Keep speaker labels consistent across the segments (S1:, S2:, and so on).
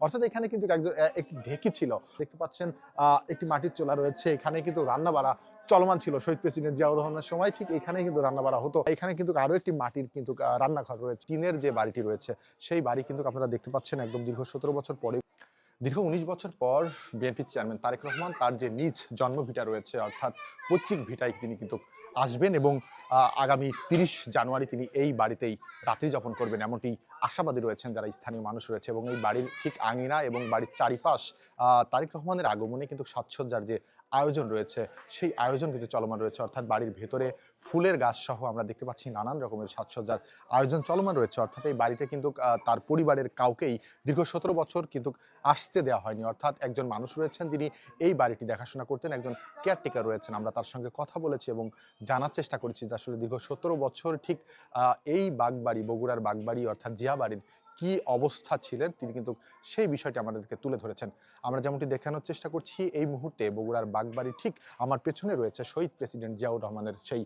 S1: অর্থাৎ এখানে কিন্তু একটি ঢেঁকি ছিল, দেখতে পাচ্ছেন একটি মাটির চুলা রয়েছে, এখানে কিন্তু রান্না বাড়া চলমান ছিল শহীদ প্রেসিডেন্ট জিয়াউর রহমানের সময়, ঠিক এখানে কিন্তু রান্না বাড়া হতো। এখানে কিন্তু আরো একটি মাটির কিন্তু রান্নাঘর রয়েছে, টিনের যে বাড়িটি রয়েছে সেই বাড়ি কিন্তু আপনারা দেখতে পাচ্ছেন একদম দীর্ঘ 17 বছর পরে, দীর্ঘ 19 বছর পর বিএনপির চেয়ারম্যান তারেক রহমান তার যে নিজ জন্মভিটা রয়েছে অর্থাৎ পৈতৃক ভিটায় তিনি কিন্তু আসবেন এবং আগামী 30 জানুয়ারি তিনি এই বাড়িতেই রাত্রি যাপন করবেন, এমনটি আশাবাদী রয়েছেন যারা স্থানীয় মানুষ রয়েছে। এবং এই বাড়ির ঠিক আঙিনা এবং বাড়ির চারিপাশ তারেক রহমানের আগমনে কিন্তু সাজসজ্জার যে আয়োজন রয়েছে সেই আয়োজন কিন্তু চলমান রয়েছে, অর্থাৎ বাড়ির ভেতরে ফুলের গাছ সহ আমরা দেখতে পাচ্ছি নানান রকমের সাজসজ্জার আয়োজন চলমান রয়েছে। অর্থাৎ এই বাড়িতে কিন্তু তার পরিবারের কাউকেই দীর্ঘ 17 বছর কিন্তু আসতে দেওয়া হয়নি, অর্থাৎ একজন মানুষ রয়েছেন যিনি এই বাড়িটি দেখাশোনা করতেন, একজন কেয়ারটেকার রয়েছেন। আমরা তার সঙ্গে কথা বলেছি এবং জানার চেষ্টা করেছি যে আসলে দীর্ঘ 17 বছর ঠিক এই বাগবাড়ি, বগুড়ার বাগবাড়ি অর্থাৎ জিয়া বাড়ির কি অবস্থা ছিলেন তিনি কিন্তু সেই বিষয়টি আমাদেরকে তুলে ধরেছেন। আমরা যেমনটি দেখানোর চেষ্টা করছি এই মুহূর্তে বগুড়ার বাগবাড়ি ঠিক আমার পেছনে রয়েছে শহীদ প্রেসিডেন্ট জিয়াউর রহমানের সেই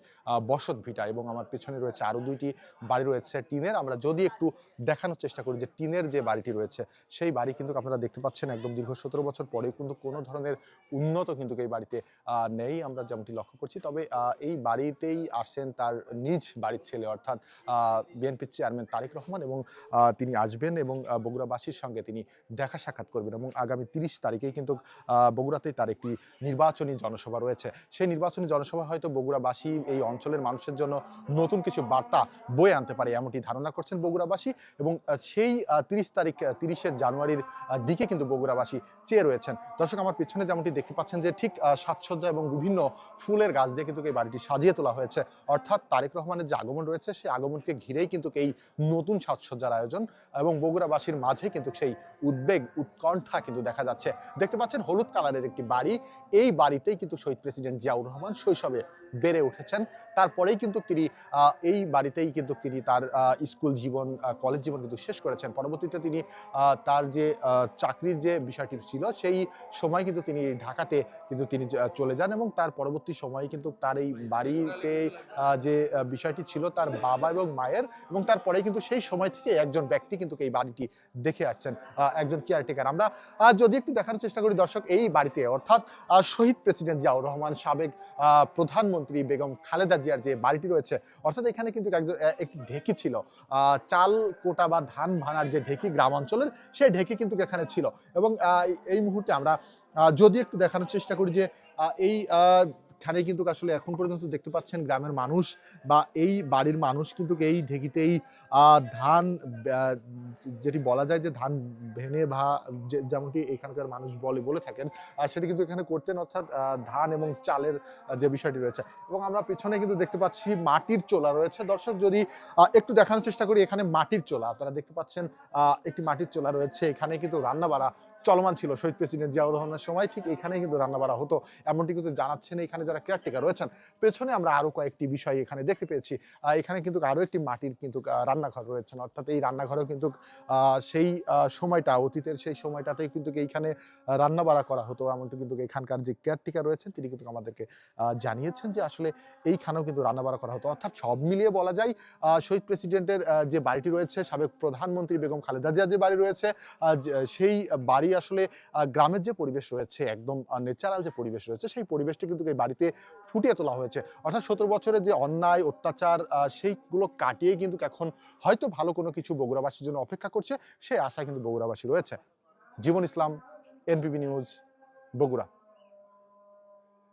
S1: বসত ভিটা এবং আমার পেছনে রয়েছে আরো দুইটি বাড়ি রয়েছে টিনের। আমরা যদি একটু দেখানোর চেষ্টা করি যে টিনের যে বাড়িটি রয়েছে সেই বাড়ি কিন্তু আপনারা দেখতে পাচ্ছেন একদম দীর্ঘ 17 বছর পরেও কিন্তু কোনো ধরনের উন্নত কিন্তু এই বাড়িতে নেই, আমরা যেমনটি লক্ষ্য করছি। তবে এই বাড়িতেই আসেন তার নিজ বাড়ির ছেলে অর্থাৎ বিএনপির চেয়ারম্যান তারেক রহমান এবং তিনি আসবেন এবং বগুড়াবাসীর সঙ্গে তিনি দেখা সাক্ষাৎ করবেন এবং আগামী 30 তারিখেই কিন্তু বগুড়াতেই তার একটি নির্বাচনী জনসভা রয়েছে। সেই নির্বাচনী জনসভা হয়তো বগুড়াবাসী এই অঞ্চলের মানুষের জন্য নতুন কিছু বার্তা বয়ে আনতে পারে এমনটি ধারণা করছেন বগুড়াবাসী এবং সেই 30 জানুয়ারির দিকে কিন্তু বগুড়াবাসী চেয়ে রয়েছেন। দর্শক আমার পিছনে যেমনটি দেখতে পাচ্ছেন যে ঠিক সাজসজ্জা এবং বিভিন্ন ফুলের গাছ দিয়ে কিন্তু এই বাড়িটি সাজিয়ে তোলা হয়েছে, অর্থাৎ তারেক রহমানের যে আগমন রয়েছে সেই আগমনকে ঘিরেই কিন্তু এই নতুন সাজসজ্জার আয়োজন এবং বগুড়াবাসীর মাঝে কিন্তু সেই উদ্বেগ উৎকণ্ঠা কিন্তু দেখা যাচ্ছে। দেখতে পাচ্ছেন হলুদ কালারের একটি বাড়ি, এই বাড়িতেই কিন্তু শহীদ প্রেসিডেন্ট জিয়াউর রহমান শৈশবে বেড়ে উঠেছেন, তারপরেই কিন্তু তিনি এই বাড়িতেই কিন্তু তিনি তার স্কুল জীবন কলেজ জীবন কিন্তু শেষ করেছেন। পরবর্তীতে তিনি তার যে চাকরির যে বিষয়টি ছিল সেই সময় কিন্তু তিনি ঢাকাতে কিন্তু তিনি চলে যান এবং তার পরবর্তী সময়ে কিন্তু তার এই বাড়িতে যে বিষয়টি ছিল তার বাবা এবং মায়ের এবং তারপরে কিন্তু সেই সময় থেকে একজন ব্যক্তি কিন্তু এই বাড়িটি দেখে আসছেন, একজন কেয়ারটেকার। আমরা যদি একটু দেখানোর চেষ্টা করি দর্শক এই বাড়িতে অর্থাৎ শহীদ প্রেসিডেন্ট জিয়াউর রহমান, সাবেক প্রধানমন্ত্রী বেগম খালেদা জিয়ার যে বাড়িটি রয়েছে অর্থাৎ এখানে কিন্তু একটি ঢেঁকি ছিল, চাল কোটা বা ধান ভাঙার যে ঢেঁকি গ্রামাঞ্চলের সেই ঢেঁকি কিন্তু এখানে ছিল এবং এই মুহূর্তে আমরা যদি একটু দেখানোর চেষ্টা করি যে এই এখানে কিন্তু আসলে এখন পর্যন্ত দেখতে পাচ্ছেন গ্রামের মানুষ বা এই বাড়ির মানুষ কিন্তু এই ঢেঁকিতেই ধান যেটি বলা যায় যে ধান ভেনে ভা যেমনটি এখানকার মানুষ বলে থাকেন সেটি কিন্তু এখানে করতেন, অর্থাৎ ধান এবং চালের যে বিষয়টি রয়েছে। এবং আমরা পিছনে কিন্তু দেখতে পাচ্ছি মাটির চোলা রয়েছে। দর্শক যদি একটু দেখানোর চেষ্টা করি এখানে মাটির চোলা আপনারা দেখতে পাচ্ছেন, একটি মাটির চোলা রয়েছে, এখানে কিন্তু রান্না বাড়া চলমান ছিল শহীদ প্রেসিডেন্ট জিয়াউর রহমানের সময়, ঠিক এখানে কিন্তু রান্না বাড়া হতো এমনটি কিন্তু জানাচ্ছেন এখানে যারা কেয়ারটেকার রয়েছেন। পেছনে আমরা আরো কয়েকটি বিষয় এখানে দেখতে পেয়েছি, এখানে কিন্তু আরো একটি মাটির কিন্তু রান্নাঘর রয়েছেন, অর্থাৎ এই রান্নাঘরেও কিন্তু সেই সময়টা অতীতের সেই সময়টাতেই কিন্তু এইখানে রান্না বাড়া করা হতো এমনটি কিন্তু এখানকার যে কেয়ারটেকার রয়েছেন তিনি কিন্তু আমাদেরকে জানিয়েছেন যে আসলে এইখানেও কিন্তু রান্না বাড়া করা হতো। অর্থাৎ সব মিলিয়ে বলা যায় শহীদ প্রেসিডেন্টের যে বাড়িটি রয়েছে, সাবেক প্রধানমন্ত্রী বেগম খালেদা জিয়ার যে বাড়ি রয়েছে সেই বাড়ি আসলে গ্রামের যে পরিবেশ রয়েছে একদম ন্যাচারাল যে পরিবেশ রয়েছে সেই পরিবেশটি কিন্তু এই বাড়িতে ফুটিয়ে তোলা হয়েছে। অর্থাৎ 17 বছরের যে অন্যায় অত্যাচার সেইগুলো কাটিয়ে কিন্তু এখন হয়তো ভালো কোনো কিছু বগুড়াবাসীর জন্য অপেক্ষা করছে, সেই আশা কিন্তু বগুড়াবাসী রয়েছে। জীবন ইসলাম, এনপিবি নিউজ, বগুড়া।